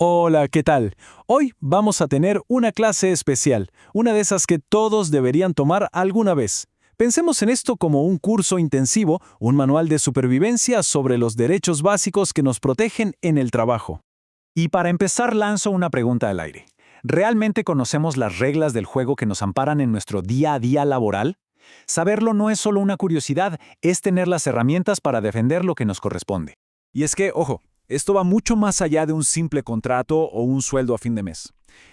Hola, ¿qué tal? Hoy vamos a tener una clase especial, una de esas que todos deberían tomar alguna vez. Pensemos en esto como un curso intensivo, un manual de supervivencia sobre los derechos básicos que nos protegen en el trabajo. Y para empezar lanzo una pregunta al aire. ¿Realmente conocemos las reglas del juego que nos amparan en nuestro día a día laboral? Saberlo no es solo una curiosidad, es tener las herramientas para defender lo que nos corresponde. Y es que, ojo, esto va mucho más allá de un simple contrato o un sueldo a fin de mes.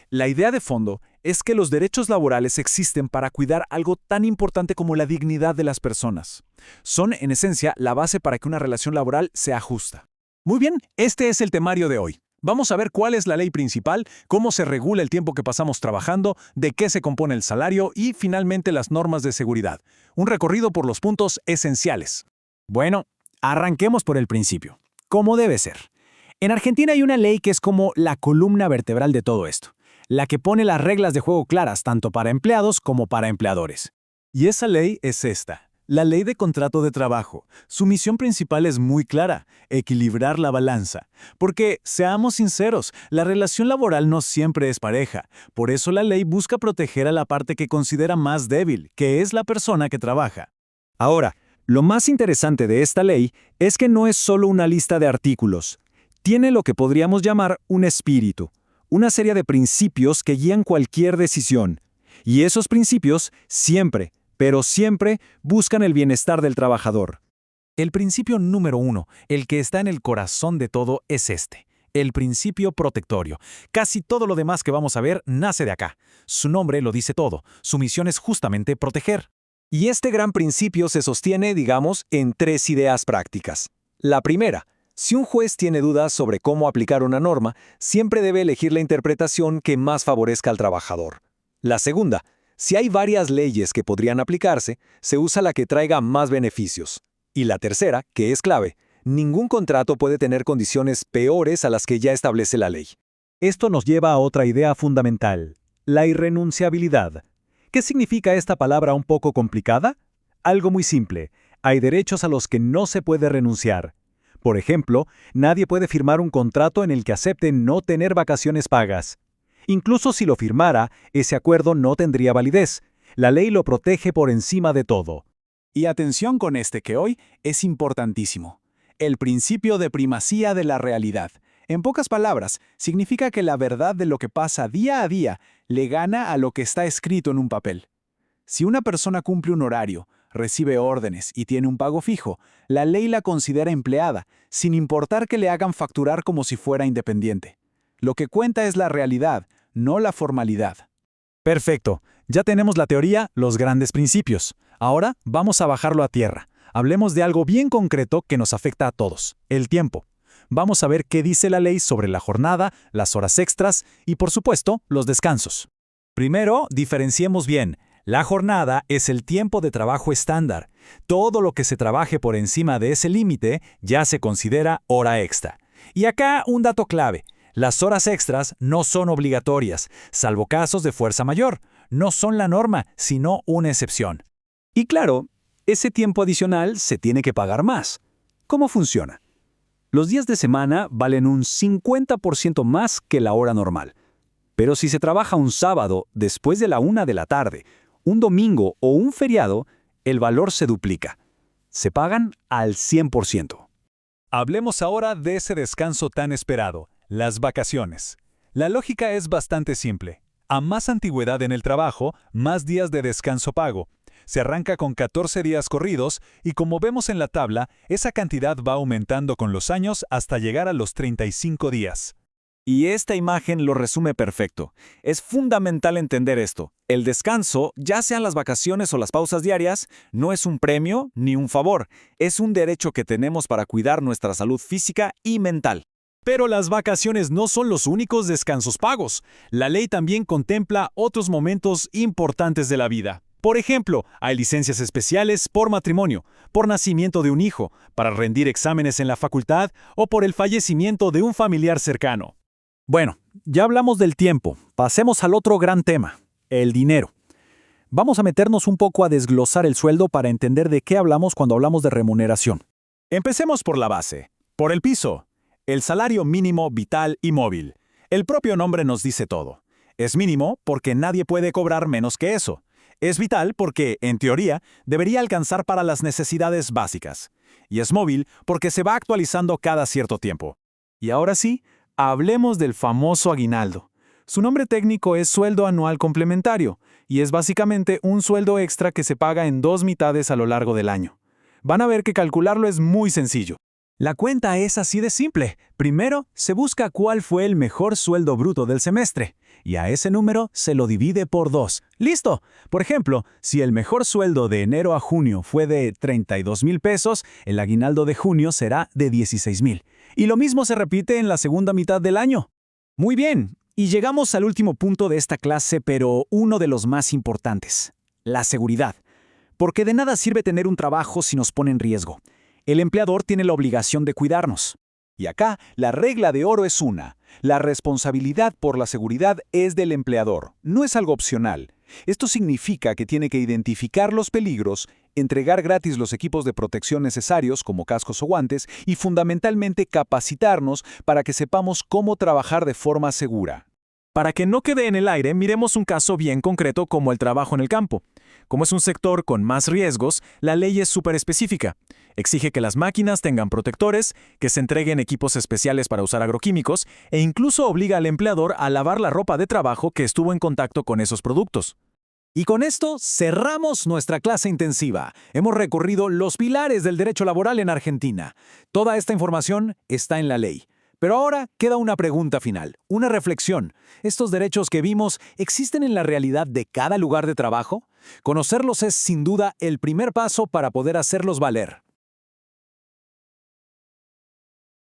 La idea de fondo es que los derechos laborales existen para cuidar algo tan importante como la dignidad de las personas. Son, en esencia, la base para que una relación laboral sea justa. Muy bien, este es el temario de hoy. Vamos a ver cuál es la ley principal, cómo se regula el tiempo que pasamos trabajando, de qué se compone el salario y, finalmente, las normas de seguridad. Un recorrido por los puntos esenciales. Bueno, arranquemos por el principio. ¿Cómo debe ser? En Argentina hay una ley que es como la columna vertebral de todo esto, la que pone las reglas de juego claras tanto para empleados como para empleadores. Y esa ley es esta, la Ley de Contrato de Trabajo. Su misión principal es muy clara, equilibrar la balanza. Porque, seamos sinceros, la relación laboral no siempre es pareja. Por eso la ley busca proteger a la parte que considera más débil, que es la persona que trabaja. Ahora, lo más interesante de esta ley es que no es solo una lista de artículos. Tiene lo que podríamos llamar un espíritu, una serie de principios que guían cualquier decisión. Y esos principios siempre, pero siempre buscan el bienestar del trabajador. El principio número 1, el que está en el corazón de todo, es este. El principio protectorio. Casi todo lo demás que vamos a ver nace de acá. Su nombre lo dice todo. Su misión es justamente proteger. Y este gran principio se sostiene, digamos, en tres ideas prácticas. La primera, si un juez tiene dudas sobre cómo aplicar una norma, siempre debe elegir la interpretación que más favorezca al trabajador. La segunda, si hay varias leyes que podrían aplicarse, se usa la que traiga más beneficios. Y la tercera, que es clave, ningún contrato puede tener condiciones peores a las que ya establece la ley. Esto nos lleva a otra idea fundamental, la irrenunciabilidad. ¿Qué significa esta palabra un poco complicada? Algo muy simple. Hay derechos a los que no se puede renunciar. Por ejemplo, nadie puede firmar un contrato en el que acepte no tener vacaciones pagas. Incluso si lo firmara, ese acuerdo no tendría validez. La ley lo protege por encima de todo. Y atención con este que hoy es importantísimo. El principio de primacía de la realidad. En pocas palabras, significa que la verdad de lo que pasa día a día le gana a lo que está escrito en un papel. Si una persona cumple un horario, recibe órdenes y tiene un pago fijo, la ley la considera empleada, sin importar que le hagan facturar como si fuera independiente. Lo que cuenta es la realidad, no la formalidad. Perfecto, ya tenemos la teoría, los grandes principios. Ahora vamos a bajarlo a tierra. Hablemos de algo bien concreto que nos afecta a todos, el tiempo. Vamos a ver qué dice la ley sobre la jornada, las horas extras y, por supuesto, los descansos. Primero, diferenciemos bien. La jornada es el tiempo de trabajo estándar. Todo lo que se trabaje por encima de ese límite ya se considera hora extra. Y acá un dato clave. Las horas extras no son obligatorias, salvo casos de fuerza mayor. No son la norma, sino una excepción. Y claro, ese tiempo adicional se tiene que pagar más. ¿Cómo funciona? Los días de semana valen un 50% más que la hora normal. Pero si se trabaja un sábado después de la 1 de la tarde, un domingo o un feriado, el valor se duplica. Se pagan al 100%. Hablemos ahora de ese descanso tan esperado, las vacaciones. La lógica es bastante simple. A más antigüedad en el trabajo, más días de descanso pago. Se arranca con 14 días corridos y como vemos en la tabla, esa cantidad va aumentando con los años hasta llegar a los 35 días. Y esta imagen lo resume perfecto. Es fundamental entender esto. El descanso, ya sean las vacaciones o las pausas diarias, no es un premio ni un favor. Es un derecho que tenemos para cuidar nuestra salud física y mental. Pero las vacaciones no son los únicos descansos pagos. La ley también contempla otros momentos importantes de la vida. Por ejemplo, hay licencias especiales por matrimonio, por nacimiento de un hijo, para rendir exámenes en la facultad o por el fallecimiento de un familiar cercano. Bueno, ya hablamos del tiempo. Pasemos al otro gran tema, el dinero. Vamos a meternos un poco a desglosar el sueldo para entender de qué hablamos cuando hablamos de remuneración. Empecemos por la base, por el piso, el salario mínimo vital y móvil. El propio nombre nos dice todo. Es mínimo porque nadie puede cobrar menos que eso. Es vital porque, en teoría, debería alcanzar para las necesidades básicas. Y es móvil porque se va actualizando cada cierto tiempo. Y ahora sí, hablemos del famoso aguinaldo. Su nombre técnico es sueldo anual complementario, y es básicamente un sueldo extra que se paga en 2 mitades a lo largo del año. Van a ver que calcularlo es muy sencillo. La cuenta es así de simple. Primero, se busca cuál fue el mejor sueldo bruto del semestre, y a ese número se lo divide por 2. ¡Listo! Por ejemplo, si el mejor sueldo de enero a junio fue de 32,000 pesos, el aguinaldo de junio será de 16,000. Y lo mismo se repite en la segunda mitad del año. Muy bien, y llegamos al último punto de esta clase, pero uno de los más importantes: la seguridad. Porque de nada sirve tener un trabajo si nos pone en riesgo. El empleador tiene la obligación de cuidarnos. Y acá, la regla de oro es una: la responsabilidad por la seguridad es del empleador, no es algo opcional. Esto significa que tiene que identificar los peligros, entregar gratis los equipos de protección necesarios, como cascos o guantes, y fundamentalmente capacitarnos para que sepamos cómo trabajar de forma segura. Para que no quede en el aire, miremos un caso bien concreto como el trabajo en el campo. Como es un sector con más riesgos, la ley es súper específica. Exige que las máquinas tengan protectores, que se entreguen equipos especiales para usar agroquímicos e incluso obliga al empleador a lavar la ropa de trabajo que estuvo en contacto con esos productos. Y con esto cerramos nuestra clase intensiva. Hemos recorrido los pilares del derecho laboral en Argentina. Toda esta información está en la ley. Pero ahora queda una pregunta final, una reflexión. ¿Estos derechos que vimos existen en la realidad de cada lugar de trabajo? Conocerlos es sin duda el primer paso para poder hacerlos valer.